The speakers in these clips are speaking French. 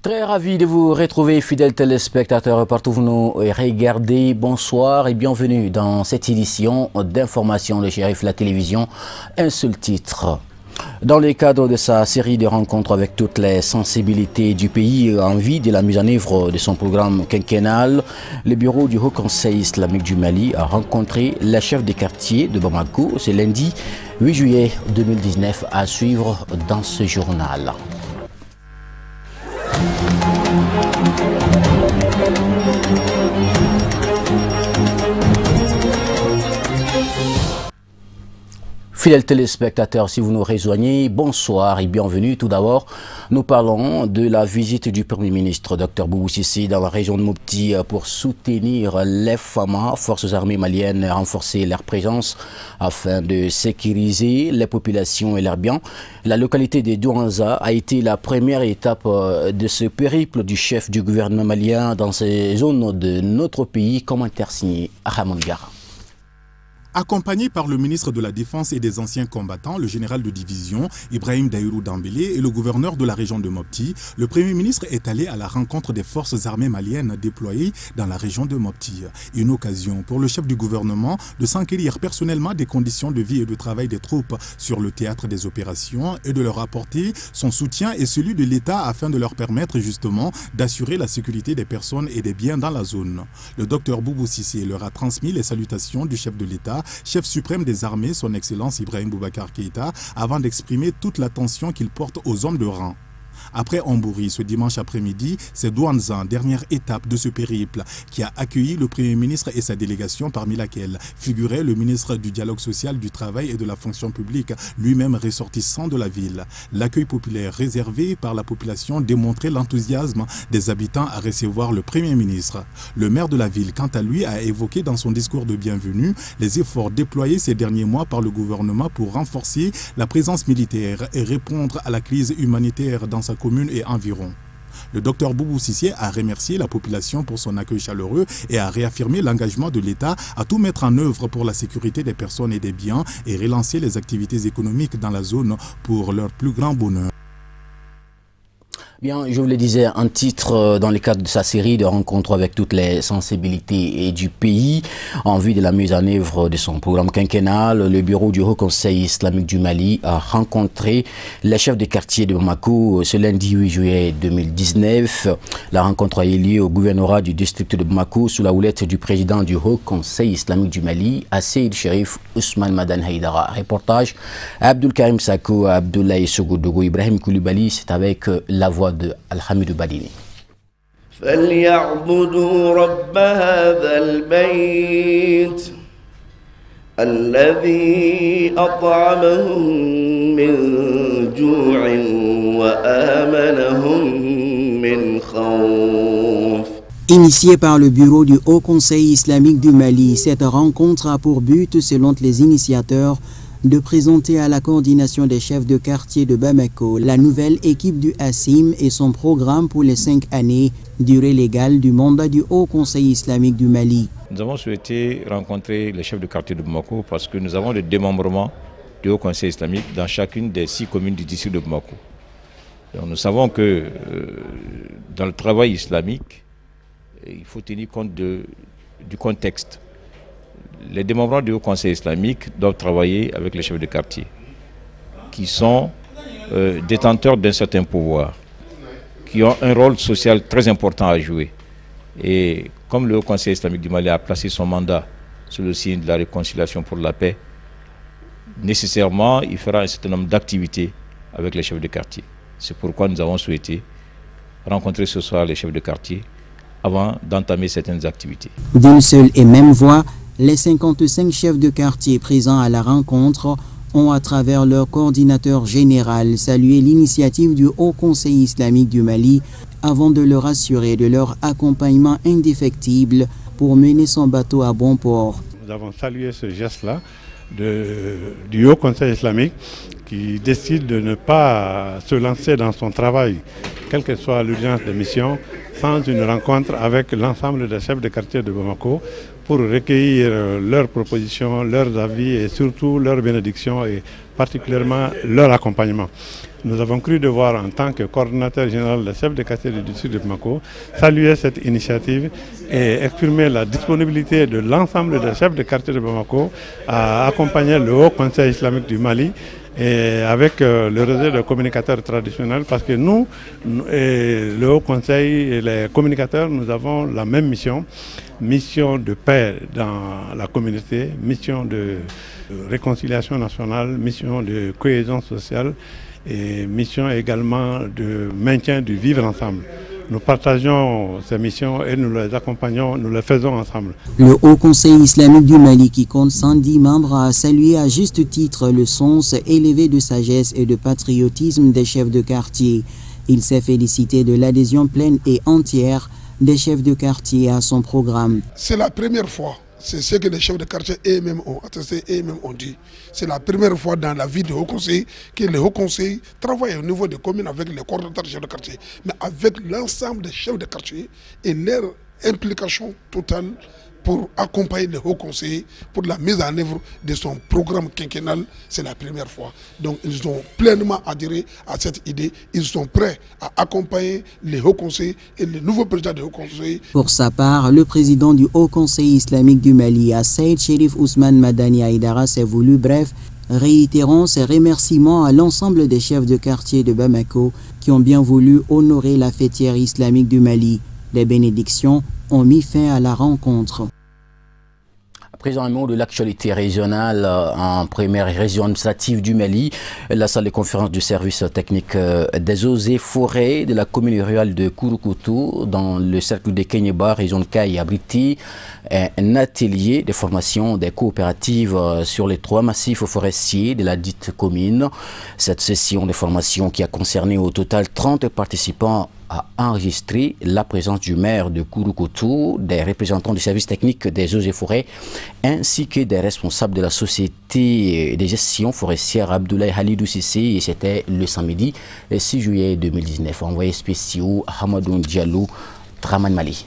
Très ravi de vous retrouver, fidèles téléspectateurs, partout où vous nous regardez. Bonsoir et bienvenue dans cette édition d'information de Chérif la télévision. Un seul titre. Dans le cadre de sa série de rencontres avec toutes les sensibilités du pays en vue de la mise en œuvre de son programme quinquennal, le bureau du Haut Conseil islamique du Mali a rencontré la chef des quartiers de Bamako ce lundi 8 juillet 2019 à suivre dans ce journal. Fidèles téléspectateurs, si vous nous rejoignez, bonsoir et bienvenue. Tout d'abord, nous parlons de la visite du Premier ministre Dr Boubou Cissé dans la région de Mopti pour soutenir les FAMA, forces armées maliennes, renforcer leur présence afin de sécuriser les populations et leurs biens. La localité de Douanza a été la première étape de ce périple du chef du gouvernement malien dans ces zones de notre pays, commentaire signé Ramon Gara. Accompagné par le ministre de la Défense et des anciens combattants, le général de division Ibrahim Daïrou Dambélé et le gouverneur de la région de Mopti, le Premier ministre est allé à la rencontre des forces armées maliennes déployées dans la région de Mopti. Une occasion pour le chef du gouvernement de s'enquérir personnellement des conditions de vie et de travail des troupes sur le théâtre des opérations et de leur apporter son soutien et celui de l'État afin de leur permettre justement d'assurer la sécurité des personnes et des biens dans la zone. Le docteur Boubou Cissé leur a transmis les salutations du chef de l'État, chef suprême des armées, son Excellence Ibrahim Boubacar Keïta, avant d'exprimer toute l'attention qu'il porte aux hommes de rang. Après Ambouri, ce dimanche après-midi, c'est Douanza, dernière étape de ce périple, qui a accueilli le Premier ministre et sa délégation, parmi laquelle figurait le ministre du Dialogue social, du Travail et de la Fonction publique, lui-même ressortissant de la ville. L'accueil populaire réservé par la population démontrait l'enthousiasme des habitants à recevoir le Premier ministre. Le maire de la ville, quant à lui, a évoqué dans son discours de bienvenue les efforts déployés ces derniers mois par le gouvernement pour renforcer la présence militaire et répondre à la crise humanitaire dans sa commune et environ. Le docteur Boubou Cissé a remercié la population pour son accueil chaleureux et a réaffirmé l'engagement de l'État à tout mettre en œuvre pour la sécurité des personnes et des biens et relancer les activités économiques dans la zone pour leur plus grand bonheur. Bien, je vous le disais, un titre dans le cadre de sa série de rencontres avec toutes les sensibilités du pays en vue de la mise en œuvre de son programme quinquennal. Le bureau du Haut Conseil islamique du Mali a rencontré les chefs de quartier de Bamako ce lundi 8 juillet 2019. La rencontre a eu lieu au gouvernorat du district de Bamako sous la houlette du président du Haut Conseil islamique du Mali, Asseid Chérif Ousmane Madan Haïdara. Reportage Abdul Karim Sako, Abdoulaye Sogodogo, Ibrahim Koulibaly, c'est avec la voix de Al-Hamidou Badini. فليعبدوا رب هذا البيت الذي أطعمهم من جوع وآمنهم من خوف. Initiée par le bureau du Haut Conseil islamique du Mali, cette rencontre a pour but, selon les initiateurs, de présenter à la coordination des chefs de quartier de Bamako la nouvelle équipe du Hassim et son programme pour les 5 années, durée légale du mandat du Haut Conseil islamique du Mali. Nous avons souhaité rencontrer les chefs de quartier de Bamako parce que nous avons le démembrement du Haut Conseil islamique dans chacune des 6 communes du district de Bamako. Donc nous savons que dans le travail islamique, il faut tenir compte du contexte. Les démembrants du Haut Conseil islamique doivent travailler avec les chefs de quartier, qui sont détenteurs d'un certain pouvoir, qui ont un rôle social très important à jouer. Et comme le Haut Conseil islamique du Mali a placé son mandat sous le signe de la réconciliation pour la paix, nécessairement, il fera un certain nombre d'activités avec les chefs de quartier. C'est pourquoi nous avons souhaité rencontrer ce soir les chefs de quartier avant d'entamer certaines activités. D'une seule et même voix, les 55 chefs de quartier présents à la rencontre ont, à travers leur coordinateur général, salué l'initiative du Haut Conseil islamique du Mali avant de leur assurer de leur accompagnement indéfectible pour mener son bateau à bon port. Nous avons salué ce geste-là du Haut Conseil islamique qui décide de ne pas se lancer dans son travail quelle que soit l'urgence de mission, sans une rencontre avec l'ensemble des chefs de quartier de Bamako pour recueillir leurs propositions, leurs avis et surtout leurs bénédictions et particulièrement leur accompagnement. Nous avons cru devoir, en tant que coordonnateur général des chefs de quartier du district de Bamako, saluer cette initiative et exprimer la disponibilité de l'ensemble des chefs de quartier de Bamako à accompagner le Haut Conseil islamique du Mali et avec le réseau de communicateurs traditionnels, parce que nous, le Haut Conseil et les communicateurs, nous avons la même mission, mission de paix dans la communauté, mission de réconciliation nationale, mission de cohésion sociale et mission également de maintien du vivre ensemble. Nous partageons ces missions et nous les accompagnons, nous les faisons ensemble. Le Haut Conseil islamique du Mali, qui compte 110 membres, a salué à juste titre le sens élevé de sagesse et de patriotisme des chefs de quartier. Il s'est félicité de l'adhésion pleine et entière des chefs de quartier à son programme. C'est la première fois. C'est ce que les chefs de quartier eux-mêmes ont attesté, eux-mêmes ont dit. C'est la première fois dans la vie du Haut Conseil que le Haut Conseil travaille au niveau des communes avec les coordonnateurs des chefs de quartier, mais avec l'ensemble des chefs de quartier et leur implication totale pour accompagner le Haut Conseil pour la mise en œuvre de son programme quinquennal. C'est la première fois. Donc ils ont pleinement adhéré à cette idée. Ils sont prêts à accompagner le Haut Conseil et le nouveau président du Haut Conseil. Pour sa part, le président du Haut Conseil islamique du Mali, Saïd Chérif Ousmane Madani Aïdara, s'est voulu bref, réitérant ses remerciements à l'ensemble des chefs de quartier de Bamako qui ont bien voulu honorer la fêtière islamique du Mali. Les bénédictions ont mis fin à la rencontre. À présent, un mot de l'actualité régionale en première région administrative du Mali. La salle de conférence du service technique des eaux et forêts de la commune rurale de Kouroukoto, dans le cercle de Kenyeba, région de Kaï, abrité un atelier de formation des coopératives sur les 3 massifs forestiers de la dite commune. Cette session de formation qui a concerné au total 30 participants a enregistré la présence du maire de Kouroukoto, des représentants du service technique des eaux et forêts, ainsi que des responsables de la société de gestion forestière Abdoulaye Halidou Sissé, et c'était le samedi 6 juillet 2019. Envoyé spéciaux Hamadou Diallo, Draman Mali.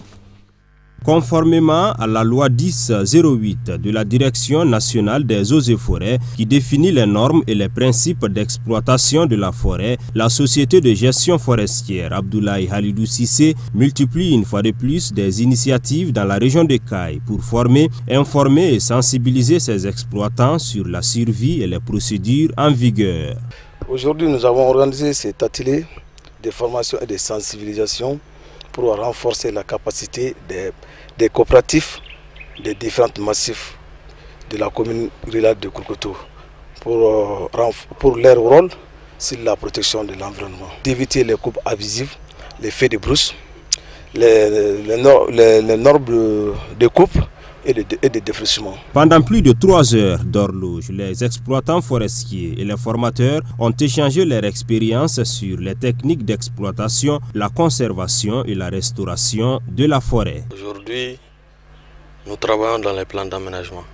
Conformément à la loi 1008 de la Direction nationale des eaux et forêts qui définit les normes et les principes d'exploitation de la forêt, la société de gestion forestière Abdoulaye Halidou Sissé multiplie une fois de plus des initiatives dans la région de Kaï pour former, informer et sensibiliser ses exploitants sur la survie et les procédures en vigueur. Aujourd'hui, nous avons organisé cet atelier de formation et de sensibilisation pour renforcer la capacité des coopératives des différents massifs de la commune rurale de Kouroukoto pour leur rôle sur la protection de l'environnement, d'éviter les coupes abusives, les feux de brousse, les normes de coupe et de défrichement. Pendant plus de 3 heures d'horloge, les exploitants forestiers et les formateurs ont échangé leur expérience sur les techniques d'exploitation, la conservation et la restauration de la forêt. Aujourd'hui, nous travaillons dans les plans d'aménagement.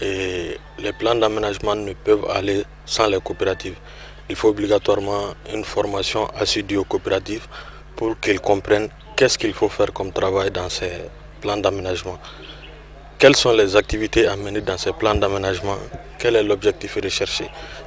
Et les plans d'aménagement ne peuvent aller sans les coopératives. Il faut obligatoirement une formation assidue aux coopératives pour qu'ils comprennent qu'est-ce qu'il faut faire comme travail dans ces plans d'aménagement. Quelles sont les activités à mener dans ces plans d'aménagement? Quel est l'objectif recherché?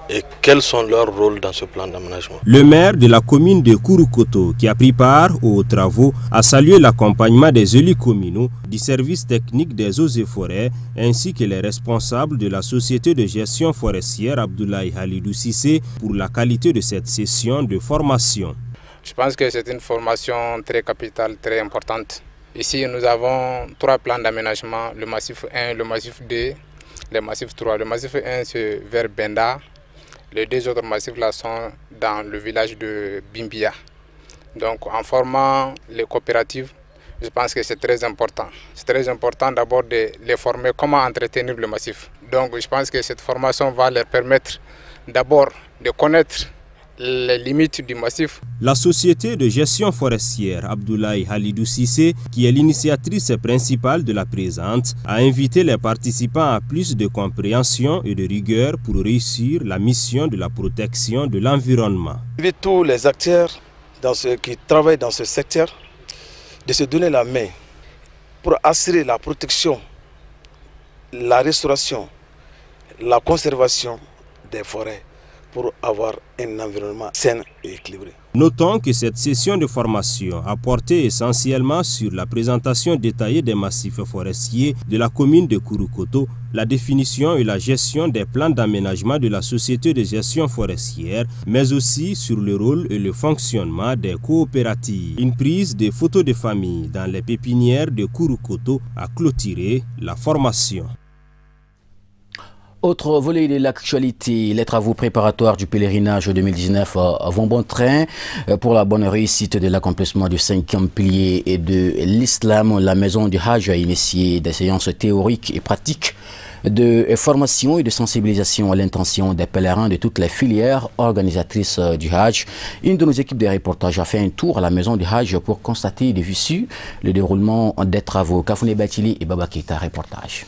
Et quels sont leurs rôles dans ce plan d'aménagement? Le maire de la commune de Kouroukoto, qui a pris part aux travaux, a salué l'accompagnement des élus communaux, du service technique des eaux et forêts, ainsi que les responsables de la société de gestion forestière Abdoulaye Halidou Sissé pour la qualité de cette session de formation. Je pense que c'est une formation très capitale, très importante. Ici, nous avons 3 plans d'aménagement, le massif 1, le massif 2, le massif 3. Le massif 1, c'est vers Benda. Les 2 autres massifs là sont dans le village de Bimbia. Donc, en formant les coopératives, je pense que c'est très important. C'est très important d'abord de les former comment entretenir le massif. Donc, je pense que cette formation va leur permettre d'abord de connaître les limites du massif. La société de gestion forestière Abdoulaye Halidou Sissé, qui est l'initiatrice principale de la présente, a invité les participants à plus de compréhension et de rigueur pour réussir la mission de la protection de l'environnement. Tous les acteurs qui travaillent dans ce secteur de se donner la main pour assurer la protection, la restauration, la conservation des forêts pour avoir un environnement sain et équilibré. Notons que cette session de formation a porté essentiellement sur la présentation détaillée des massifs forestiers de la commune de Kouroukoto, la définition et la gestion des plans d'aménagement de la société de gestion forestière, mais aussi sur le rôle et le fonctionnement des coopératives. Une prise de photos de famille dans les pépinières de Kouroukoto a clôturé la formation. Autre volet de l'actualité, les travaux préparatoires du pèlerinage 2019 vont bon train pour la bonne réussite de l'accomplissement du 5e pilier et de l'islam. La maison du Hajj a initié des séances théoriques et pratiques de formation et de sensibilisation à l'intention des pèlerins de toutes les filières organisatrices du Hajj. Une de nos équipes de reportage a fait un tour à la maison du Hajj pour constater de visu le déroulement des travaux. Kafoune Batili et Baba Keita, reportage.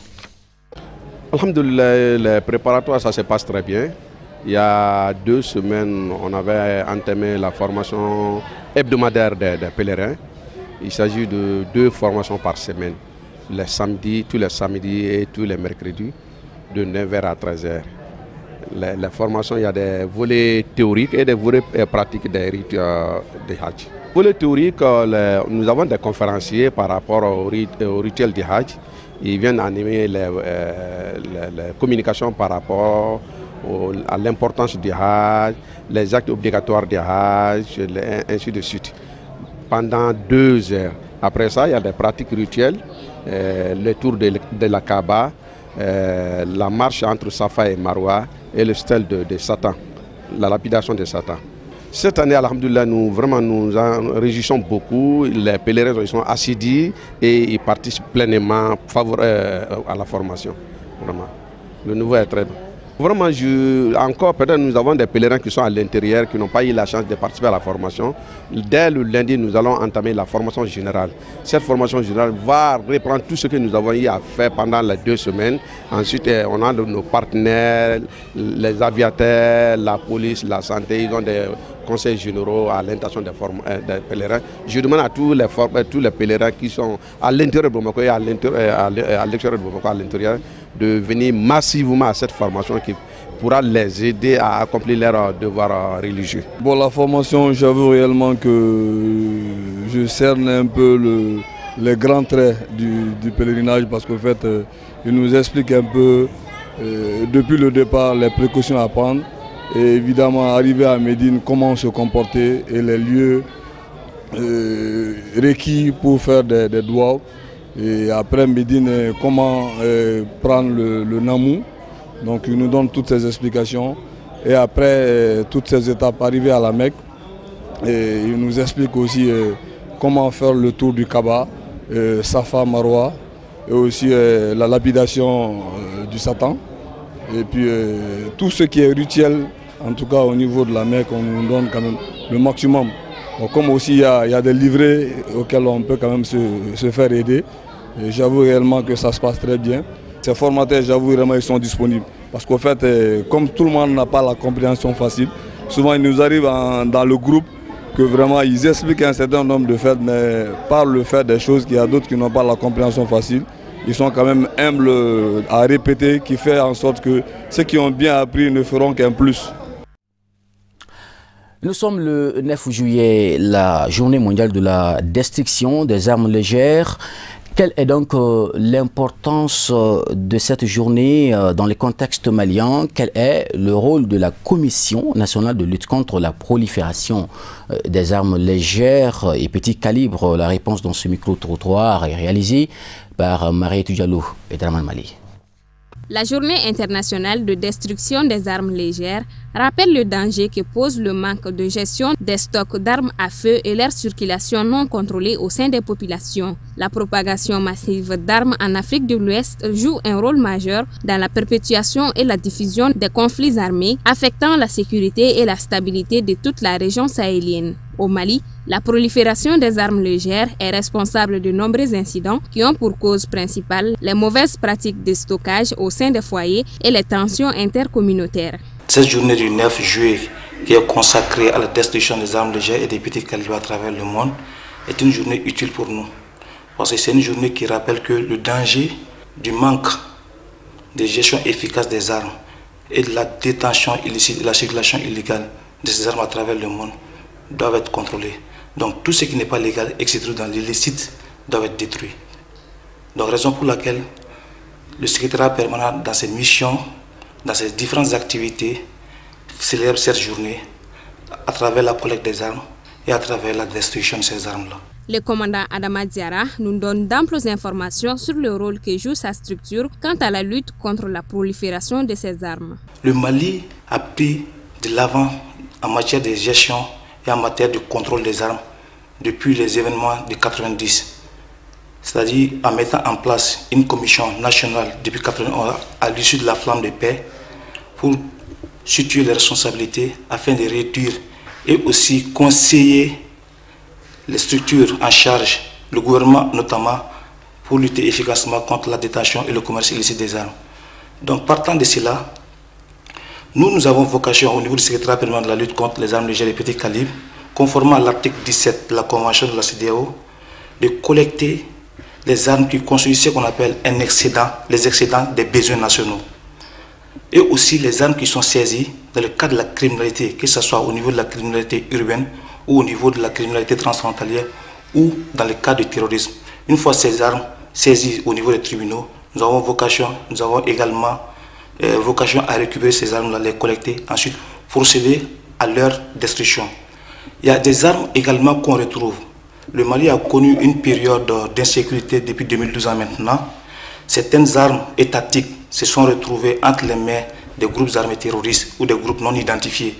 Alhamdoulilah, les préparatoires, ça se passe très bien. Il y a 2 semaines, on avait entamé la formation hebdomadaire des pèlerins. Il s'agit de 2 formations par semaine, les samedis, tous les samedis et tous les mercredis, de 9h à 13h. Les formations, il y a des volets théoriques et des volets pratiques des rites de Hajj. Volet théorique, nous avons des conférenciers par rapport au rituel du Hajj. Ils viennent animer les communications par rapport à l'importance du Hajj, les actes obligatoires du Hajj, ainsi de suite. Pendant 2 heures. Après ça, il y a des pratiques rituelles, le tour de la Kaaba, la marche entre Safa et Marwa et le stèle de Satan, la lapidation de Satan. Cette année, alhamdoulilah, nous en réjouissons beaucoup. Les pèlerins sont assidus et ils participent pleinement à la formation. Vraiment. Le niveau est très bon. Vraiment, encore peut-être nous avons des pèlerins qui sont à l'intérieur, qui n'ont pas eu la chance de participer à la formation. Dès le lundi, nous allons entamer la formation générale. Cette formation générale va reprendre tout ce que nous avons eu à faire pendant les 2 semaines. Ensuite, on a nos partenaires, les aviateurs, la police, la santé, ils ont des conseils généraux à l'intention des pèlerins. Je demande à tous les pèlerins qui sont à l'intérieur de Bamako et à l'extérieur de Bamako, à l'intérieur, de venir massivement à cette formation qui pourra les aider à accomplir leurs devoirs religieux. Bon, la formation, j'avoue réellement que je cerne un peu les grands traits du pèlerinage parce qu'en fait, il nous explique un peu depuis le départ les précautions à prendre et évidemment arriver à Médine comment se comporter et les lieux requis pour faire des doigts. Et après Médine, comment prendre le Namou. Donc il nous donne toutes ces explications. Et après toutes ces étapes, arriver à la Mecque, et il nous explique aussi comment faire le tour du Kaaba, Safa, Marwa, et aussi la lapidation du Satan. Et puis tout ce qui est rituel, en tout cas au niveau de la Mecque, on nous donne quand même le maximum. Donc, comme aussi il y a des livrets auxquels on peut quand même se faire aider. J'avoue réellement que ça se passe très bien. Ces formateurs, j'avoue vraiment, ils sont disponibles. Parce qu'en fait, comme tout le monde n'a pas la compréhension facile, souvent il nous arrive dans le groupe que vraiment ils expliquent un certain nombre de faits, mais par le fait des choses qu'il y a d'autres qui n'ont pas la compréhension facile, ils sont quand même humbles à répéter, qui fait en sorte que ceux qui ont bien appris ne feront qu'un plus. Nous sommes le 9 juillet, la journée mondiale de la destruction des armes légères. Quelle est donc l'importance de cette journée dans le contexte malien? Quel est le rôle de la Commission nationale de lutte contre la prolifération des armes légères et petits calibres? La réponse dans ce micro-trottoir est réalisée par Marie Diallo et Draman Mali. La journée internationale de destruction des armes légères rappelle le danger que pose le manque de gestion des stocks d'armes à feu et leur circulation non contrôlée au sein des populations. La propagation massive d'armes en Afrique de l'Ouest joue un rôle majeur dans la perpétuation et la diffusion des conflits armés, affectant la sécurité et la stabilité de toute la région sahélienne. Au Mali, la prolifération des armes légères est responsable de nombreux incidents qui ont pour cause principale les mauvaises pratiques de stockage au sein des foyers et les tensions intercommunautaires. Cette journée du 9 juillet qui est consacrée à la destruction des armes légères et des petits calibres à travers le monde, est une journée utile pour nous. Parce que c'est une journée qui rappelle que le danger du manque de gestion efficace des armes et de la détention illicite, de la circulation illégale de ces armes à travers le monde doivent être contrôlés. Donc tout ce qui n'est pas légal et qui se trouve dans l'illicite doit être détruit. Donc raison pour laquelle le secrétariat permanent dans ses missions, dans ses différentes activités, célèbre cette journée à travers la collecte des armes et à travers la destruction de ces armes-là. Le commandant Adama Diarra nous donne d'amples informations sur le rôle que joue sa structure quant à la lutte contre la prolifération de ces armes. Le Mali a pris de l'avant en matière de gestion et en matière de contrôle des armes depuis les événements de 90. C'est-à-dire en mettant en place une commission nationale depuis 91 à l'issue de la flamme de paix pour situer les responsabilités afin de réduire et aussi conseiller les structures en charge, le gouvernement notamment, pour lutter efficacement contre la détention et le commerce illicite des armes. Donc partant de cela, nous avons vocation au niveau du secrétariat permanent de la lutte contre les armes légères et petits calibres, conformément à l'article 17 de la Convention de la CEDEAO, de collecter les armes qui constituent ce qu'on appelle un excédent, les excédents des besoins nationaux. Et aussi les armes qui sont saisies dans le cadre de la criminalité, que ce soit au niveau de la criminalité urbaine ou au niveau de la criminalité transfrontalière ou dans le cadre du terrorisme. Une fois ces armes saisies au niveau des tribunaux, nous avons également vocation à récupérer ces armes-là, les collecter, ensuite procéder à leur destruction. Il y a des armes également qu'on retrouve. Le Mali a connu une période d'insécurité depuis 2012 ans maintenant. Certaines armes étatiques se sont retrouvées entre les mains des groupes armés terroristes ou des groupes non identifiés.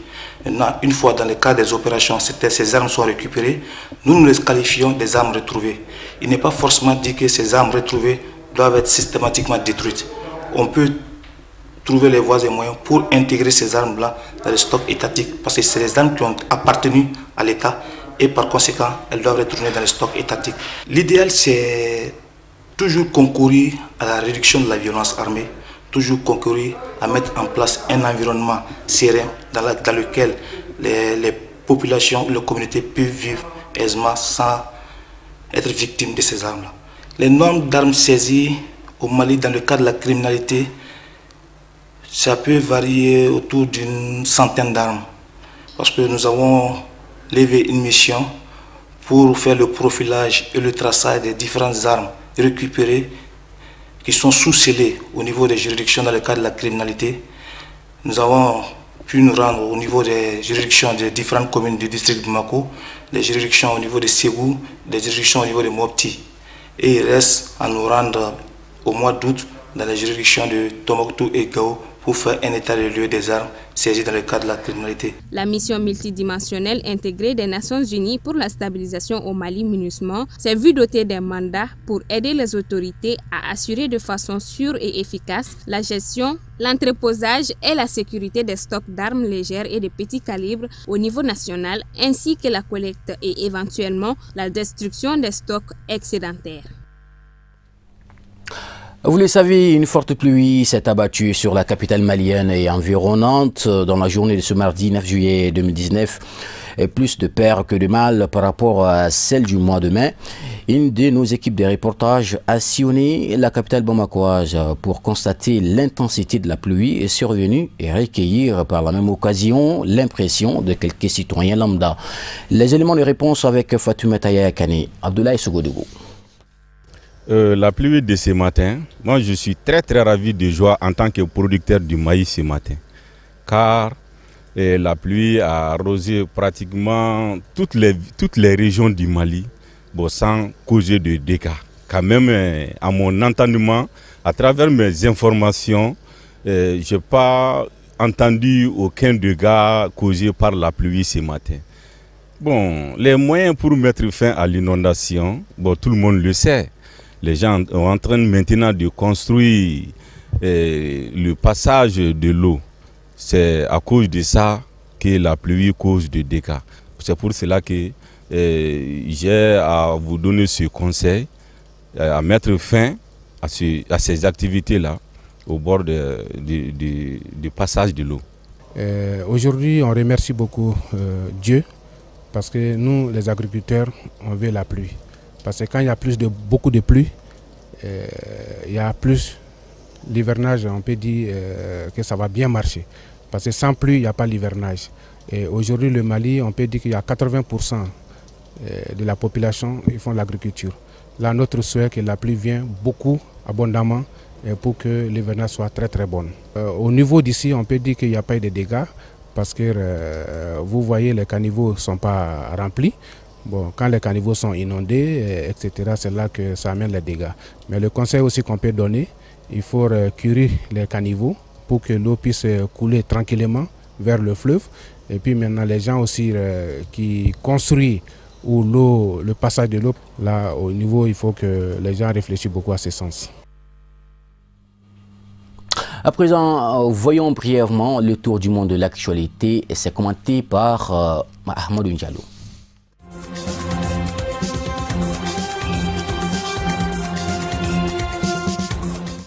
Maintenant, une fois dans le cadre des opérations, ces armes sont récupérées, nous les qualifions des armes retrouvées. Il n'est pas forcément dit que ces armes retrouvées doivent être systématiquement détruites. On peut trouver les voies et moyens pour intégrer ces armes-là dans le stock étatique, parce que c'est les armes qui ont appartenu à l'État et par conséquent, elles doivent retourner dans le stock étatique. L'idéal, c'est toujours concourir à la réduction de la violence armée, toujours concourir à mettre en place un environnement serein dans lequel les populations ou les communautés peuvent vivre aisément sans être victimes de ces armes-là. Les normes d'armes saisies au Mali dans le cadre de la criminalité, ça peut varier autour d'une centaine d'armes. Parce que nous avons levé une mission pour faire le profilage et le traçage des différentes armes récupérées qui sont sous-scellées au niveau des juridictions dans le cadre de la criminalité. Nous avons pu nous rendre au niveau des juridictions des différentes communes du district de Mako, des juridictions au niveau de Ségou, des juridictions au niveau de Mopti. Et il reste à nous rendre au mois d'août dans les juridictions de Tombouctou et Gao pour faire un état de lieu des armes saisies dans le cadre de la criminalité. La mission multidimensionnelle intégrée des Nations Unies pour la stabilisation au Mali, MINUSMA, s'est vue dotée d'un mandat pour aider les autorités à assurer de façon sûre et efficace la gestion, l'entreposage et la sécurité des stocks d'armes légères et de petits calibres au niveau national, ainsi que la collecte et éventuellement la destruction des stocks excédentaires. Vous le savez, une forte pluie s'est abattue sur la capitale malienne et environnante dans la journée de ce mardi 9 juillet 2019. Et plus de peur que de mal par rapport à celle du mois de mai. Une de nos équipes de reportage a sillonné la capitale bamakoise pour constater l'intensité de la pluie survenue et recueillir par la même occasion l'impression de quelques citoyens lambda. Les éléments de réponse avec Fatoumata Yakane, Abdoulaye Sogodougou. La pluie de ce matin, moi je suis très ravi de joie en tant que producteur du maïs ce matin. Car la pluie a arrosé pratiquement toutes les régions du Mali sans causer de dégâts. Quand même, à mon entendement, à travers mes informations, je n'ai pas entendu aucun dégât causé par la pluie ce matin. Bon, les moyens pour mettre fin à l'inondation, tout le monde le sait. Les gens sont en train maintenant de construire le passage de l'eau. C'est à cause de ça que la pluie cause des dégâts. C'est pour cela que j'ai à vous donner ce conseil, à mettre fin à ces activités-là au bord du passage de l'eau. Aujourd'hui, on remercie beaucoup Dieu parce que nous, les agriculteurs, on veut la pluie. Parce que quand il y a beaucoup de pluie, il y a plus l'hivernage, on peut dire que ça va bien marcher. Parce que sans pluie, il n'y a pas l'hivernage. Et aujourd'hui, le Mali, on peut dire qu'il y a 80% de la population qui font l'agriculture. Là, notre souhait est que la pluie vienne beaucoup, abondamment, pour que l'hivernage soit très très bon. Au niveau d'ici, on peut dire qu'il n'y a pas eu de dégâts parce que vous voyez, les caniveaux ne sont pas remplis. Bon, quand les caniveaux sont inondés, etc., c'est là que ça amène les dégâts. Mais le conseil aussi qu'on peut donner, il faut curer les caniveaux pour que l'eau puisse couler tranquillement vers le fleuve. Et puis maintenant, les gens aussi qui construisent ou le passage de l'eau, là au niveau, il faut que les gens réfléchissent beaucoup à ce sens. À présent, voyons brièvement le tour du monde de l'actualité. C'est commenté par Ahmadou Diallo.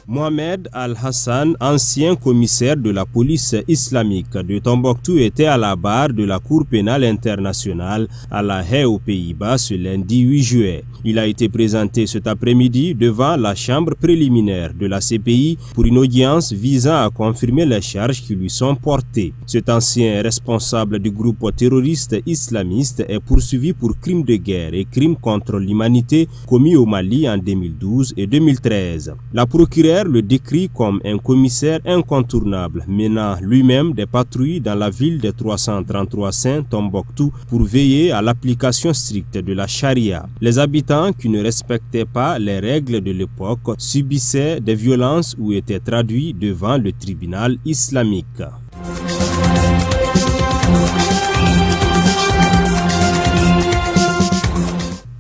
Mohamed Al-Hassan, ancien commissaire de la police islamique de Tombouctou, était à la barre de la Cour pénale internationale à La Haye aux Pays-Bas ce lundi 8 juillet. Il a été présenté cet après-midi devant la chambre préliminaire de la CPI pour une audience visant à confirmer les charges qui lui sont portées. Cet ancien responsable du groupe terroriste islamiste est poursuivi pour crimes de guerre et crimes contre l'humanité commis au Mali en 2012 et 2013. La procureure le décrit comme un commissaire incontournable, menant lui-même des patrouilles dans la ville de 333 Saint Tombouctou pour veiller à l'application stricte de la charia. Les habitants qui ne respectaient pas les règles de l'époque subissaient des violences ou étaient traduits devant le tribunal islamique.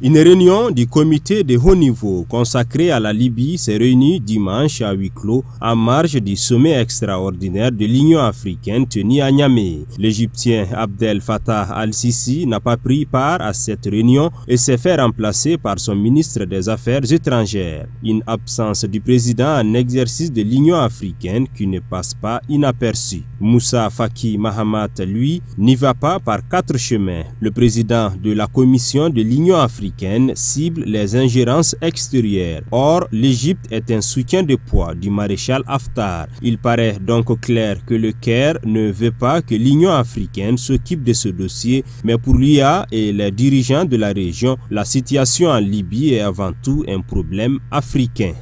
Une réunion du comité de haut niveau consacré à la Libye s'est réunie dimanche à huis clos en marge du sommet extraordinaire de l'Union africaine tenu à Niamey. L'Égyptien Abdel Fattah al-Sisi n'a pas pris part à cette réunion et s'est fait remplacer par son ministre des Affaires étrangères. Une absence du président en exercice de l'Union africaine qui ne passe pas inaperçue. Moussa Faki Mahamat, lui, n'y va pas par quatre chemins. Le président de la commission de l'Union africaine cible les ingérences extérieures. Or, l'Égypte est un soutien de poids du maréchal Haftar. Il paraît donc clair que le Caire ne veut pas que l'Union africaine s'occupe de ce dossier, mais pour l'UA et les dirigeants de la région, la situation en Libye est avant tout un problème africain.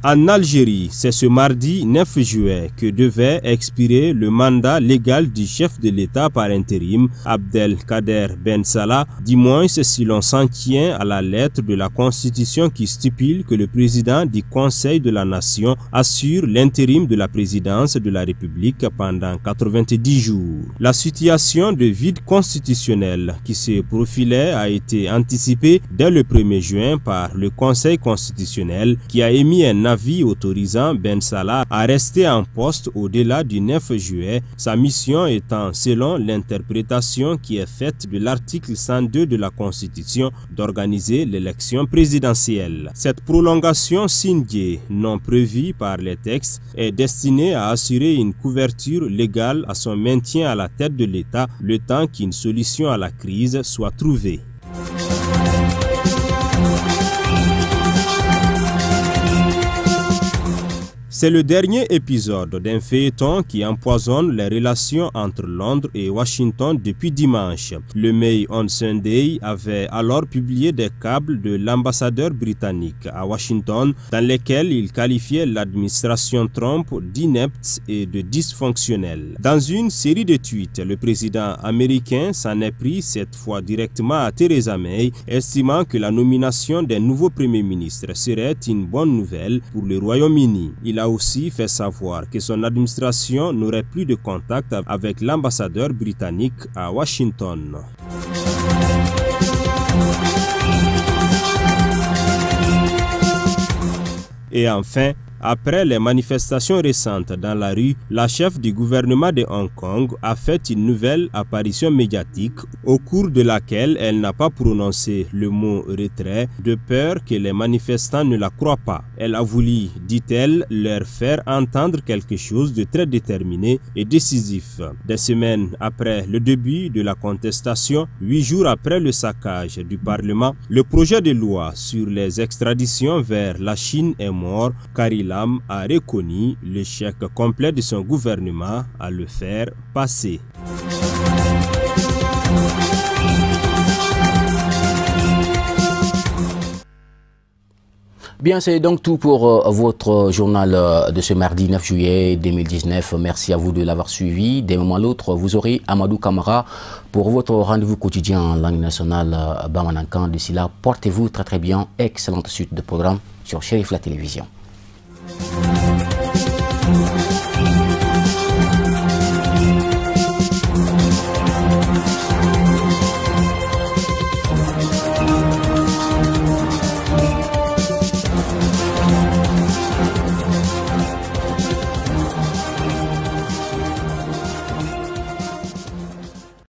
En Algérie, c'est ce mardi 9 juillet que devait expirer le mandat légal du chef de l'État par intérim, Abdelkader Ben Salah, du moins si l'on s'en tient à la lettre de la Constitution qui stipule que le président du Conseil de la Nation assure l'intérim de la présidence de la République pendant 90 jours. La situation de vide constitutionnel qui se profilait a été anticipée dès le 1er juin par le Conseil constitutionnel qui a émis un avis autorisant Ben Salah à rester en poste au-delà du 9 juillet, sa mission étant, selon l'interprétation qui est faite de l'article 102 de la Constitution, d'organiser l'élection présidentielle. Cette prolongation signée, non prévue par les textes, est destinée à assurer une couverture légale à son maintien à la tête de l'État, le temps qu'une solution à la crise soit trouvée. C'est le dernier épisode d'un feuilleton qui empoisonne les relations entre Londres et Washington depuis dimanche. Le Mail on Sunday avait alors publié des câbles de l'ambassadeur britannique à Washington dans lesquels il qualifiait l'administration Trump d'inepte et de dysfonctionnelle. Dans une série de tweets, le président américain s'en est pris cette fois directement à Theresa May, estimant que la nomination d'un nouveau Premier ministre serait une bonne nouvelle pour le Royaume-Uni. Il a aussi fait savoir que son administration n'aurait plus de contact avec l'ambassadeur britannique à Washington. Et enfin, Après les manifestations récentes dans la rue, la chef du gouvernement de Hong Kong a fait une nouvelle apparition médiatique au cours de laquelle elle n'a pas prononcé le mot retrait de peur que les manifestants ne la croient pas. Elle a voulu, dit-elle, leur faire entendre quelque chose de très déterminé et décisif. Des semaines après le début de la contestation, 8 jours après le saccage du Parlement, le projet de loi sur les extraditions vers la Chine est mort car il a reconnu l'échec complet de son gouvernement à le faire passer. Bien, c'est donc tout pour votre journal de ce mardi 9 juillet 2019. Merci à vous de l'avoir suivi. D'un moment à l'autre, vous aurez Amadou Kamara pour votre rendez-vous quotidien en langue nationale Bamanankan. D'ici là, portez-vous très très bien. Excellente suite de programme sur Chérif la télévision.